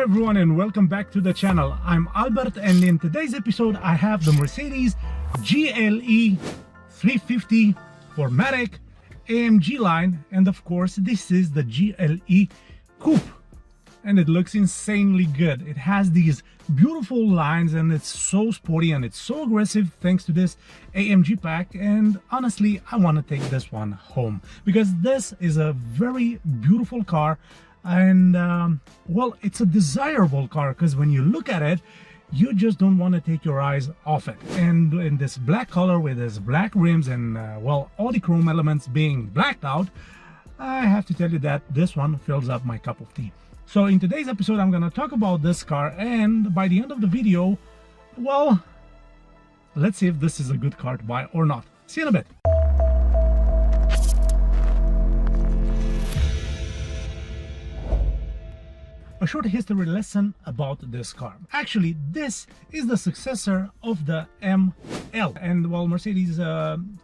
everyone and welcome back to the channel. I'm Albert, and in today's episode I have the Mercedes GLE 350 4MATIC AMG line, and of course this is the GLE Coupe, and it looks insanely good. It has these beautiful lines and it's so sporty and it's so aggressive thanks to this AMG pack, and honestly I want to take this one home because this is a very beautiful car. And well, it's a desirable car because when you look at it, you just don't want to take your eyes off it. And in this black color with this black rims and well, all the chrome elements being blacked out, I have to tell you that this one fills up my cup of tea. So in today's episode I'm going to talk about this car, and by the end of the video, well, let's see if this is a good car to buy or not. See you in a bit. A short history lesson about this car. Actually, this is the successor of the ML, and well, Mercedes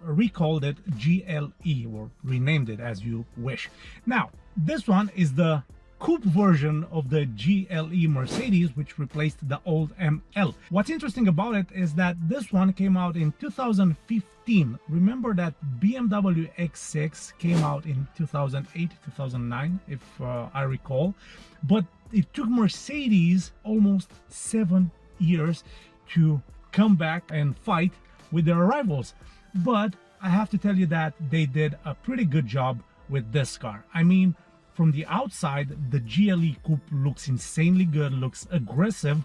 recalled it GLE or renamed it as you wish. Now, this one is the coupe version of the GLE Mercedes, which replaced the old ML. What's interesting about it is that this one came out in 2015. Remember that BMW X6 came out in 2008, 2009, if I recall. But it took Mercedes almost 7 years to come back and fight with their rivals. But I have to tell you that they did a pretty good job with this car. I mean, from the outside, the GLE Coupe looks insanely good, looks aggressive,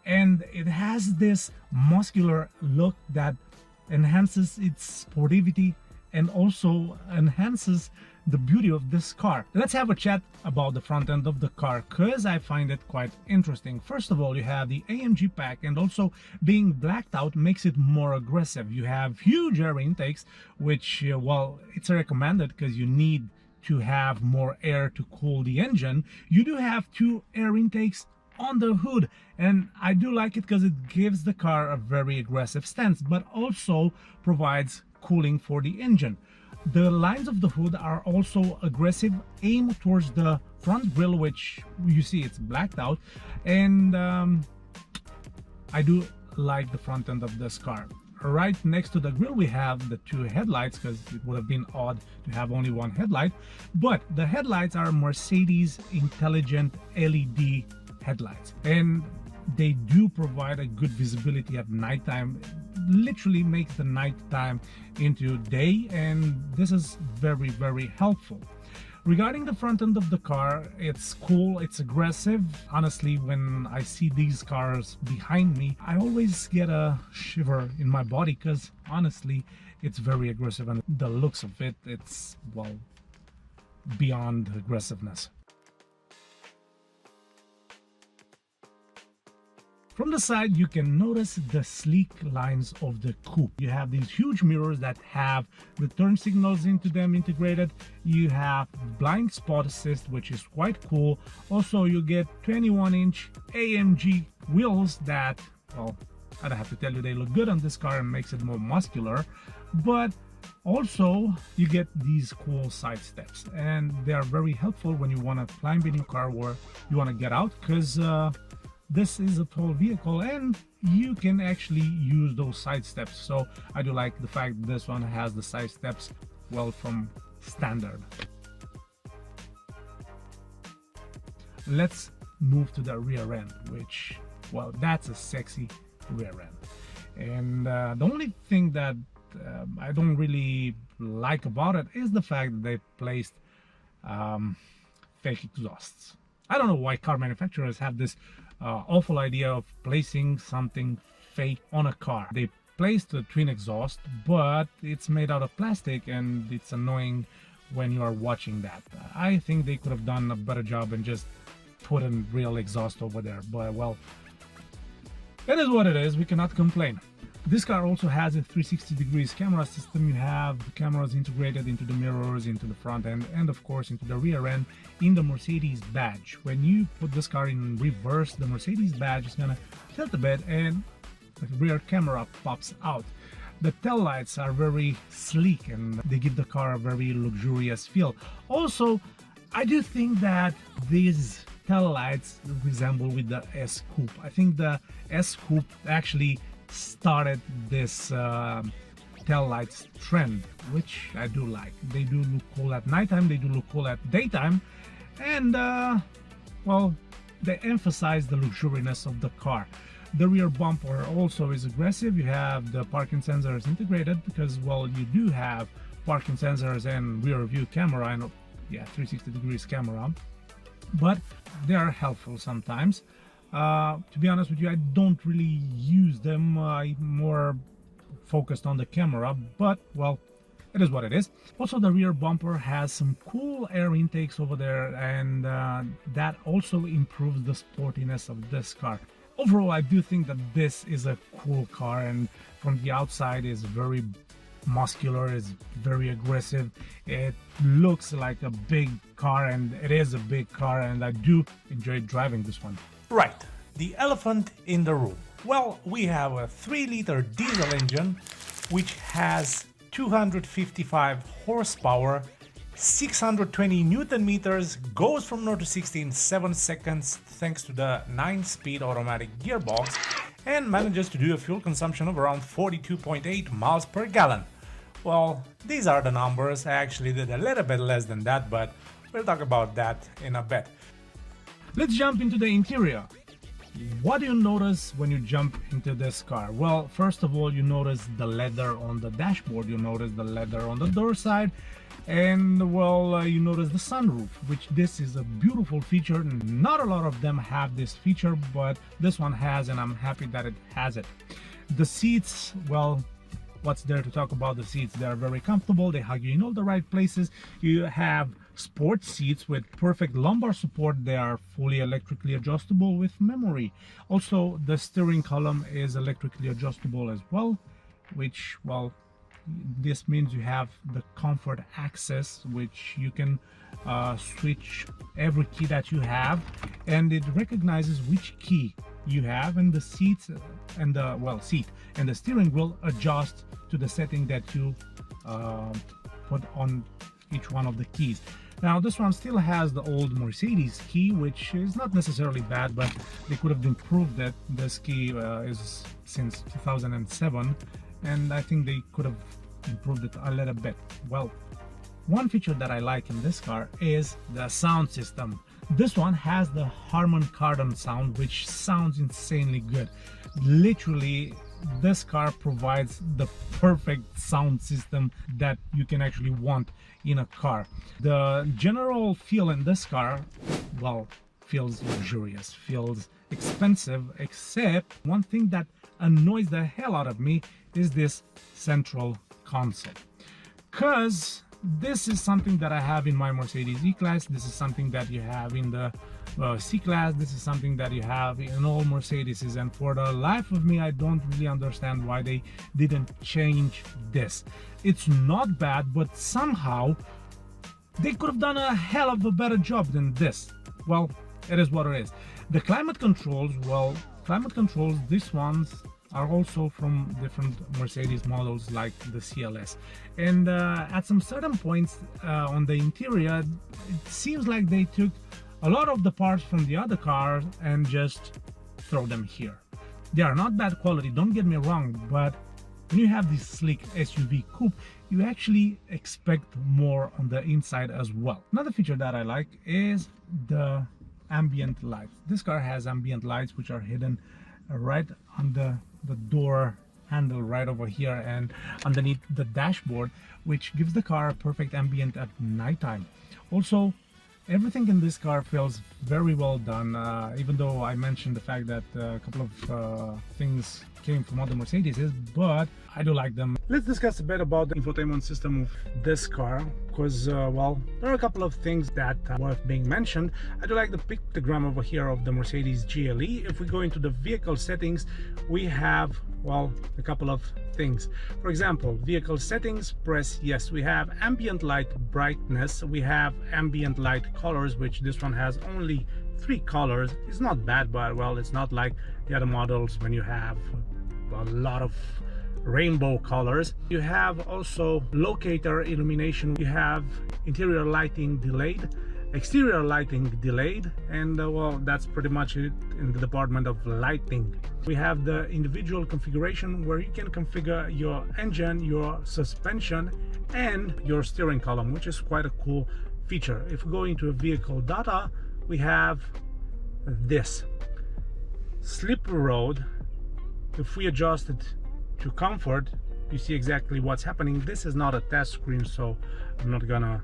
and it has this muscular look that enhances its sportivity and also enhances the beauty of this car. Let's have a chat about the front end of the car because I find it quite interesting. First of all, you have the AMG pack, and also being blacked out makes it more aggressive. You have huge air intakes, which well, it's recommended because you need to have more air to cool the engine. You do have 2 air intakes on the hood, and I do like it because it gives the car a very aggressive stance, but also provides cooling for the engine. The lines of the hood are also aggressive, aimed towards the front grille, which you see it's blacked out, and I do like the front end of this car. Right next to the grille we have the 2 headlights, because it would have been odd to have only 1 headlight, but the headlights are Mercedes intelligent LED headlights, and they do provide a good visibility at nighttime. Literally makes the nighttime into day, and this is very, very helpful. Regarding the front end of the car, it's cool, it's aggressive. Honestly, when I see these cars behind me, I always get a shiver in my body because honestly, it's very aggressive, and the looks of it, it's, well, beyond aggressiveness. From the side, you can notice the sleek lines of the coupe. You have these huge mirrors that have the turn signals into them integrated. You have blind spot assist, which is quite cool. Also, you get 21-inch AMG wheels that, well, I don't have to tell you, they look good on this car and makes it more muscular. But also, you get these cool side steps, and they are very helpful when you want to climb in your car or you want to get out, because this is a tall vehicle and you can actually use those side steps. So I do like the fact that this one has the side steps, well, from standard. Let's move to the rear end, which, well, that's a sexy rear end. And the only thing that I don't really like about it is the fact that they placed fake exhausts. I don't know why car manufacturers have this awful idea of placing something fake on a car. They placed a twin exhaust, but it's made out of plastic and it's annoying when you are watching that. I think they could have done a better job and just put a real exhaust over there, but well, it is what it is. We cannot complain. This car also has a 360 degrees camera system. You have the cameras integrated into the mirrors, into the front end, and of course into the rear end in the Mercedes badge. When you put this car in reverse, the Mercedes badge is gonna tilt a bit and the rear camera pops out. The tail lights are very sleek and they give the car a very luxurious feel. Also, I do think that these tail lights resemble with the S Coupe. I think the S Coupe actually started this tail lights trend, which I do like. They do look cool at nighttime, they do look cool at daytime, and well, they emphasize the luxuriousness of the car. The rear bumper also is aggressive. You have the parking sensors integrated because, well, you do have parking sensors and rear view camera and 360 degrees camera, but they are helpful sometimes. To be honest with you, I don't really use them. I'm more focused on the camera, but well, it is what it is. Also, the rear bumper has some cool air intakes over there, and that also improves the sportiness of this car. Overall, I do think that this is a cool car, and from the outside is very muscular, is very aggressive. It looks like a big car, and it is a big car, and I do enjoy driving this one. Right, the elephant in the room. Well, we have a 3-liter diesel engine which has 255 horsepower, 620 Newton meters, goes from 0 to 60 in 7 seconds thanks to the 9-speed automatic gearbox, and manages to do a fuel consumption of around 42.8 miles per gallon. Well, these are the numbers. I actually did a little bit less than that, but we'll talk about that in a bit. Let's jump into the interior. What do you notice when you jump into this car? Well, first of all, you notice the leather on the dashboard, you notice the leather on the door side, and well, you notice the sunroof, which this is a beautiful feature. Not a lot of them have this feature, but this one has, and I'm happy that it has it. The seats, well, what's there to talk about the seats? They are very comfortable, they hug you in all the right places. You have sport seats with perfect lumbar support. They are fully electrically adjustable with memory. Also, the steering column is electrically adjustable as well, which, well, this means you have the comfort access, which you can switch every key that you have, and it recognizes which key you have, and the seats and the seat and the steering will adjust to the setting that you put on each one of the keys. Now, this one still has the old Mercedes key, which is not necessarily bad, but they could have improved that. This key is since 2007, and I think they could have improved it a little bit. Well, one feature that I like in this car is the sound system. This one has the Harman Kardon sound, which sounds insanely good. Literally, this car provides the perfect sound system that you can actually want in a car. The general feel in this car, well, feels luxurious, feels expensive, except one thing that annoys the hell out of me is this central console. Because this is something that I have in my Mercedes E-Class, this is something that you have in the C-Class, this is something that you have in all Mercedeses, and for the life of me I don't really understand why they didn't change this. It's not bad, but somehow they could have done a hell of a better job than this. Well, it is what it is. The climate controls, well, climate controls, these ones are also from different Mercedes models like the CLS, and at some certain points on the interior, it seems like they took a lot of the parts from the other cars and just throw them here. They are not bad quality, don't get me wrong, but when you have this sleek SUV coupe, you actually expect more on the inside as well. Another feature that I like is the ambient lights. This car has ambient lights which are hidden right on the door handle right over here and underneath the dashboard, which gives the car a perfect ambient at nighttime. Also, everything in this car feels very well done, even though I mentioned the fact that a couple of things came from other Mercedeses, but I do like them. Let's discuss a bit about the infotainment system of this car, because well, there are a couple of things that are worth being mentioned. I do like the pictogram over here of the Mercedes GLE. If we go into the vehicle settings, we have, well, a couple of things. For example, vehicle settings, press yes. We have ambient light brightness, we have ambient light colors, which this one has only 3 colors. It's not bad, but well, it's not like the other models when you have a lot of rainbow colors. You have also locator illumination, you have interior lighting delayed, exterior lighting delayed, and well, that's pretty much it in the department of lighting. We have the individual configuration where you can configure your engine, your suspension, and your steering column, which is quite a cool feature. If we go into vehicle data, we have this slippery road. If we adjust it to comfort, you see exactly what's happening. This is not a test screen, so I'm not gonna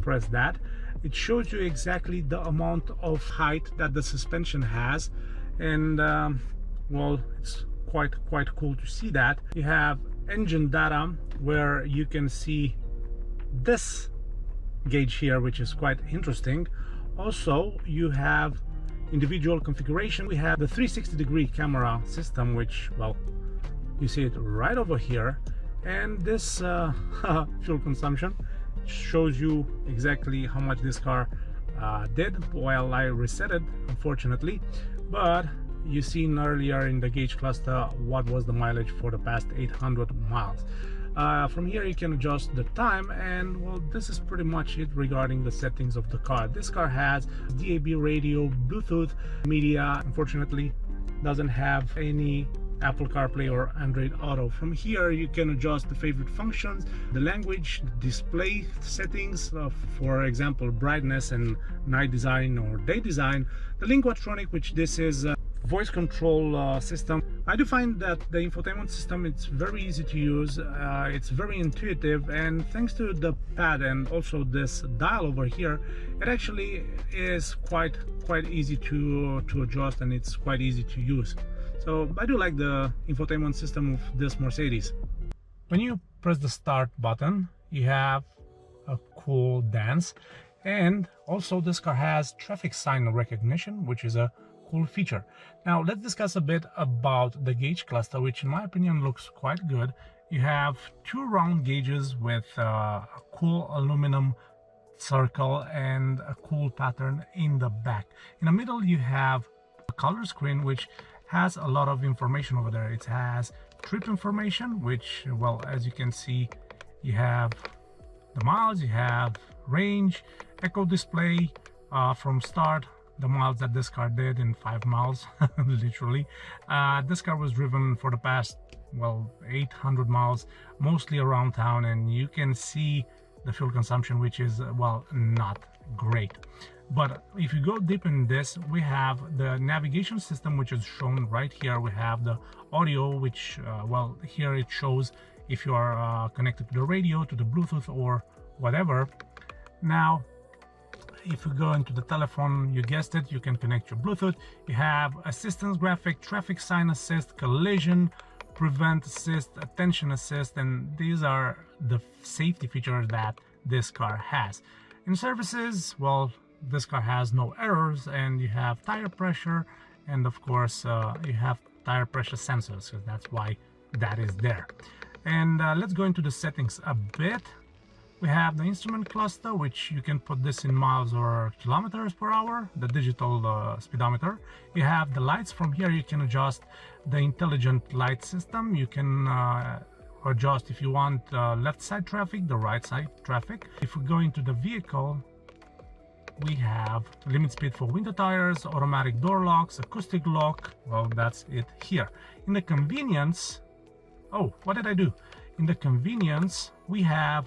press that. It shows you exactly the amount of height that the suspension has, and well, it's quite cool to see that. You have engine data where you can see this gauge here, which is quite interesting. Also, you have individual configuration. We have the 360-degree camera system, which, well, you see it right over here, and this fuel consumption shows you exactly how much this car did while I reset it, unfortunately. But you seen earlier in the gauge cluster what was the mileage for the past 800 miles. From here you can adjust the time, and well, this is pretty much it regarding the settings of the car. This car has DAB radio, Bluetooth media. Unfortunately, doesn't have any Apple CarPlay or Android Auto. From here you can adjust the favorite functions, the language, the display settings, for example brightness and night design or day design, the Linkotronic, which this is a voice control system. I do find that the infotainment system, it's very easy to use, it's very intuitive, and thanks to the pad and also this dial over here, it actually is quite easy to adjust, and it's quite easy to use. So I do like the infotainment system of this Mercedes. When you press the start button, you have a cool dance, and also this car has traffic sign recognition, which is a cool feature. Now let's discuss a bit about the gauge cluster, which in my opinion looks quite good. You have two round gauges with a cool aluminum circle and a cool pattern in the back. In the middle you have a color screen which has a lot of information over there. It has trip information, which, well, as you can see, you have the miles, you have range, echo display from start, the miles that this car did in 5 miles literally. This car was driven for the past, well, 800 miles, mostly around town, and you can see the fuel consumption, which is, well, not great. But if you go deep in this, we have the navigation system, which is shown right here. We have the audio, which, well, here it shows if you are connected to the radio, to the Bluetooth, or whatever. Now, if you go into the telephone, you guessed it, you can connect your Bluetooth. You have assistance graphic, traffic sign assist, collision prevent assist, attention assist, and these are the safety features that this car has. In services, well, this car has no errors, and you have tire pressure, and of course you have tire pressure sensors, so that's why that is there. And let's go into the settings a bit. We have the instrument cluster, which you can put this in miles or kilometers per hour, the digital speedometer. You have the lights. From here you can adjust the intelligent light system. You can adjust if you want left side traffic, the right side traffic. If we go into the vehicle, we have limit speed for winter tires, automatic door locks, acoustic lock. Well, that's it here. In the convenience, oh, what did I do? In the convenience, we have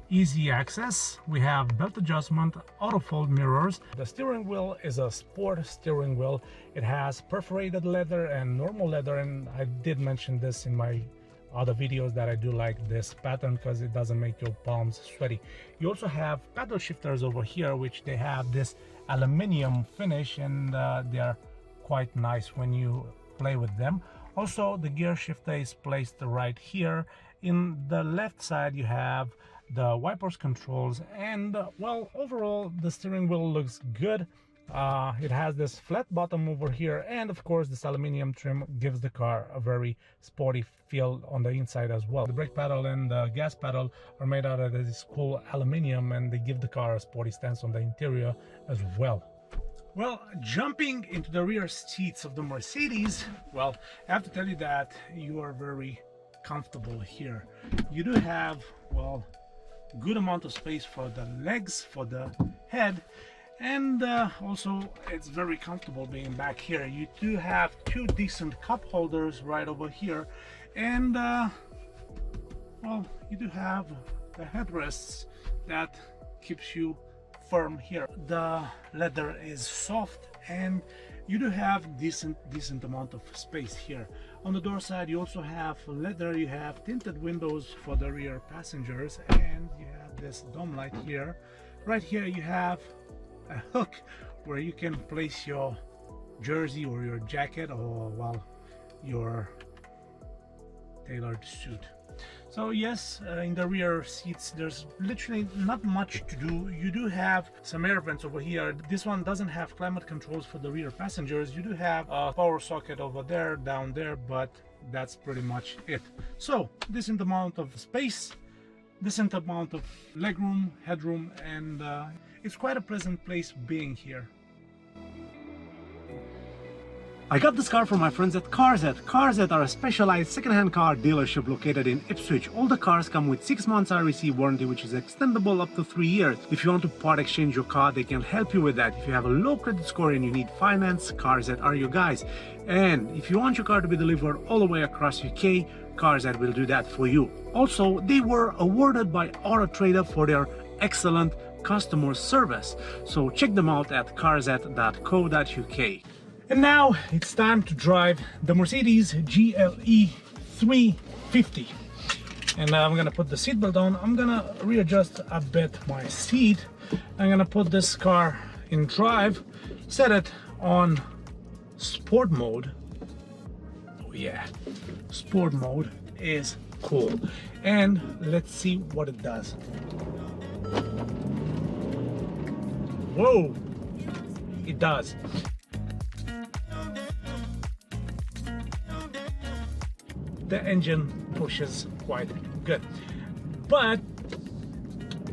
easy access, we have belt adjustment, auto fold mirrors. The steering wheel is a sport steering wheel. It has perforated leather and normal leather, and I did mention this in my other videos that I do like this pattern because it doesn't make your palms sweaty. You also have paddle shifters over here, which they have this aluminium finish, and they are quite nice when you play with them. Also, the gear shifter is placed right here. In the left side you have the wipers controls, and well, overall the steering wheel looks good. It has this flat bottom over here, and of course this aluminium trim gives the car a very sporty feel on the inside as well. The brake pedal and the gas pedal are made out of this cool aluminium, and they give the car a sporty stance on the interior as well. Well, jumping into the rear seats of the Mercedes, well, I have to tell you that you are very comfortable here. You do have, well, good amount of space for the legs, for the head, And also it's very comfortable being back here. You do have two decent cup holders right over here, and well, you do have the headrests that keeps you firm here. The leather is soft, and you do have decent amount of space here. On the door side you also have leather. You have tinted windows for the rear passengers, and you have this dome light here. Right here you have a hook where you can place your jersey or your jacket, or well, your tailored suit. So yes, in the rear seats there's literally not much to do. You do have some air vents over here. This one doesn't have climate controls for the rear passengers. You do have a power socket over there, down there, but that's pretty much it. So decent amount of space, decent amount of legroom, headroom, and it's quite a pleasant place being here. I got this car from my friends at Carzet. Carzet are a specialized second-hand car dealership located in Ipswich. All the cars come with 6 months RAC warranty, which is extendable up to 3 years. If you want to part exchange your car, they can help you with that. If you have a low credit score and you need finance, Carzet are your guys. And if you want your car to be delivered all the way across UK, Carzet will do that for you. Also, they were awarded by Auto Trader for their excellent customer service. So check them out at carzet.co.uk. And now it's time to drive the Mercedes GLE 350. And I'm gonna put the seatbelt on. I'm gonna readjust a bit my seat. I'm gonna put this car in drive, set it on sport mode. Oh yeah, sport mode is cool. And let's see what it does. Whoa, it does. The engine pushes quite good, but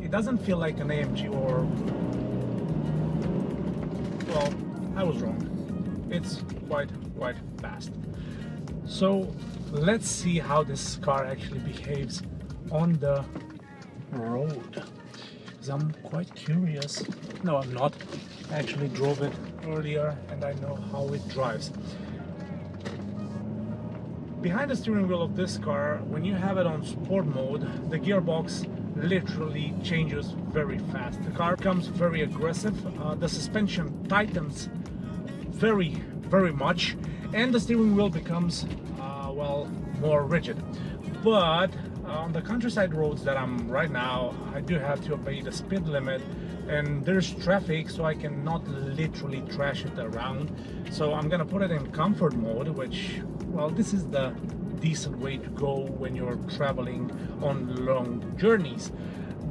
it doesn't feel like an AMG, or, well, I was wrong. It's quite fast. So let's see how this car actually behaves on the road, because I'm quite curious. No, I'm not. I actually drove it earlier and I know how it drives. Behind the steering wheel of this car, when you have it on sport mode, the gearbox literally changes very fast. The car becomes very aggressive, the suspension tightens very much, and the steering wheel becomes well, more rigid. But on the countryside roads that I'm right now, I do have to obey the speed limit, and there's traffic, so I cannot literally trash it around. So I'm gonna put it in comfort mode, which, well, this is the decent way to go when you're traveling on long journeys.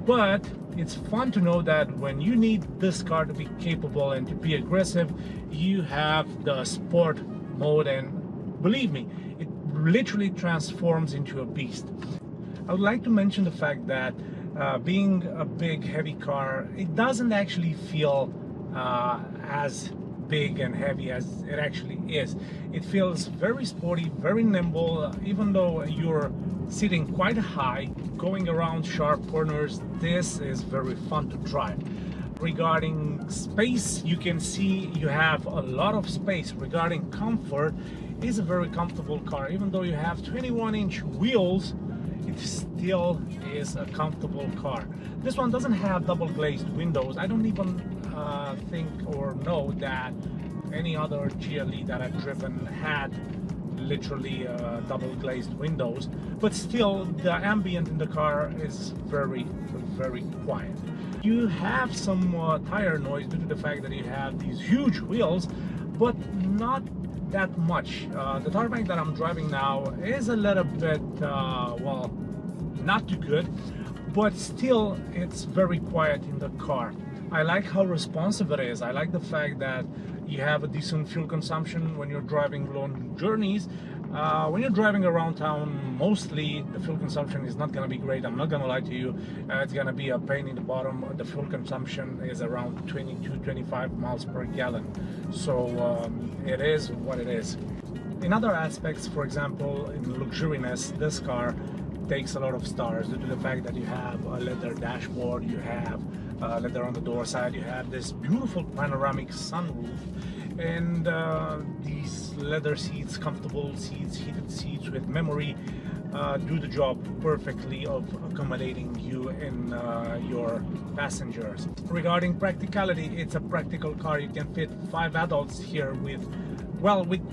But it's fun to know that when you need this car to be capable and to be aggressive, you have the sport mode, and believe me, it literally transforms into a beast. I would like to mention the fact that being a big heavy car, it doesn't actually feel as big and heavy as it actually is. It feels very sporty, very nimble, even though you're sitting quite high, going around sharp corners. This is very fun to drive. Regarding space, you can see you have a lot of space. Regarding comfort, it's a very comfortable car. Even though you have 21-inch wheels, it still is a comfortable car. This one doesn't have double glazed windows. I don't even think or know that any other GLE that I've driven had literally double glazed windows, but still the ambient in the car is very quiet. You have some tire noise due to the fact that you have these huge wheels, but not that much. The tarmac that I'm driving now is a little bit well, not too good, but still it's very quiet in the car. I like how responsive it is. I like the fact that you have a decent fuel consumption when you're driving long journeys. When you're driving around town, mostly the fuel consumption is not going to be great. I'm not going to lie to you. It's going to be a pain in the bottom. The fuel consumption is around 22-25 miles per gallon. So it is what it is. In other aspects, for example, in luxuriness, this car takes a lot of stars due to the fact that you have a leather dashboard, you have leather on the door side. You have this beautiful panoramic sunroof, and these leather seats, comfortable seats, heated seats with memory, do the job perfectly of accommodating you and your passengers. Regarding practicality, it's a practical car. You can fit 5 adults here with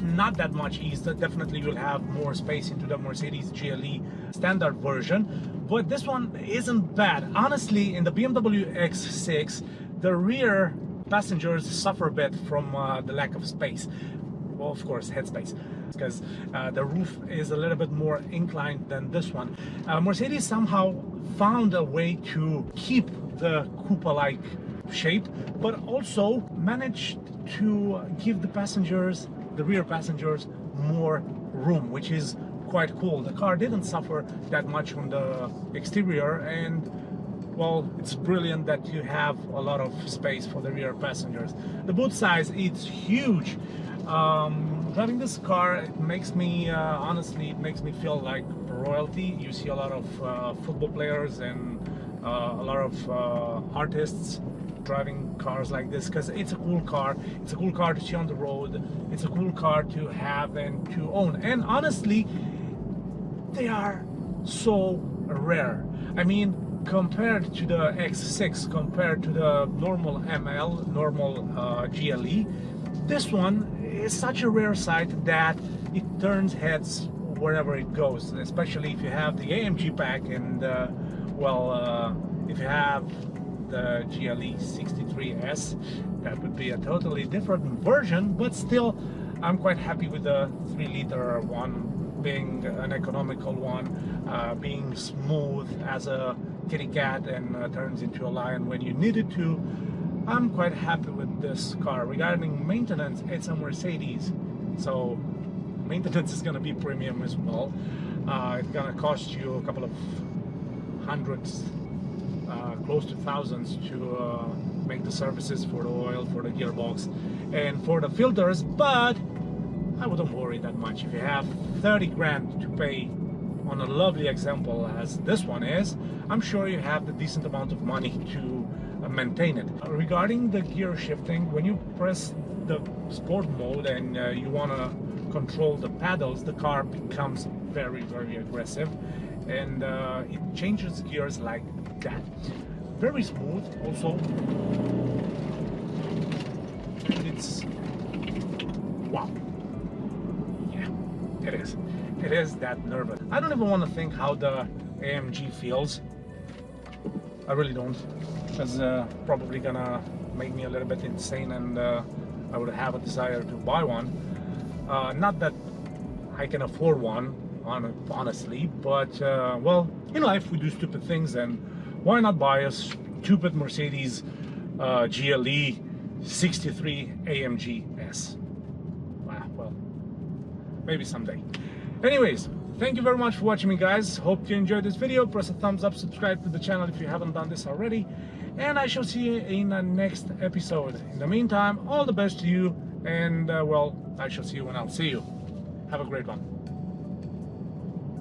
not that much ease. Definitely you'll have more space into the Mercedes GLE standard version, but this one isn't bad. Honestly, in the BMW X6, the rear passengers suffer a bit from the lack of space. Well, of course, headspace, because the roof is a little bit more inclined than this one. Mercedes somehow found a way to keep the coupe-like shape, but also managed to give the rear passengers more room, which is quite cool. The car didn't suffer that much on the exterior, and well, it's brilliant that you have a lot of space for the rear passengers. The boot size, it's huge. Driving this car, it makes me honestly, it makes me feel like royalty. You see a lot of football players and a lot of artists driving cars like this, because it's a cool car. It's a cool car to see on the road. It's a cool car to have and to own. And honestly, they are so rare. I mean, compared to the X6, compared to the normal ML, normal GLE, this one is such a rare sight that it turns heads wherever it goes, especially if you have the AMG pack and if you have the GLE 63S, that would be a totally different version, but still I'm quite happy with the 3-liter one, being an economical one, being smooth as a kitty cat and turns into a lion when you need it to. I'm quite happy with this car. Regarding maintenance, it's a Mercedes, so maintenance is gonna be premium as well. It's gonna cost you a couple of hundreds, close to thousands to make the services for the oil, for the gearbox, and for the filters, but I wouldn't worry that much. If you have 30 grand to pay on a lovely example as this one is, I'm sure you have the decent amount of money to maintain it. Regarding the gear shifting, when you press the sport mode and you want to control the pedals, the car becomes very, very aggressive, and it changes gears like that. Very smooth also, and it's wow. Yeah, it is that nervous. I don't even want to think how the AMG feels. I really don't. It's probably gonna make me a little bit insane, and I would have a desire to buy one. Not that I can afford one, honestly, but well, in life we do stupid things, and why not buy a stupid Mercedes GLE 63 AMG S? Well, maybe someday. Anyways, thank you very much for watching me, guys. Hope you enjoyed this video. Press a thumbs up, subscribe to the channel if you haven't done this already, and I shall see you in the next episode. In the meantime, all the best to you, and well, I shall see you when I'll see you. Have a great one.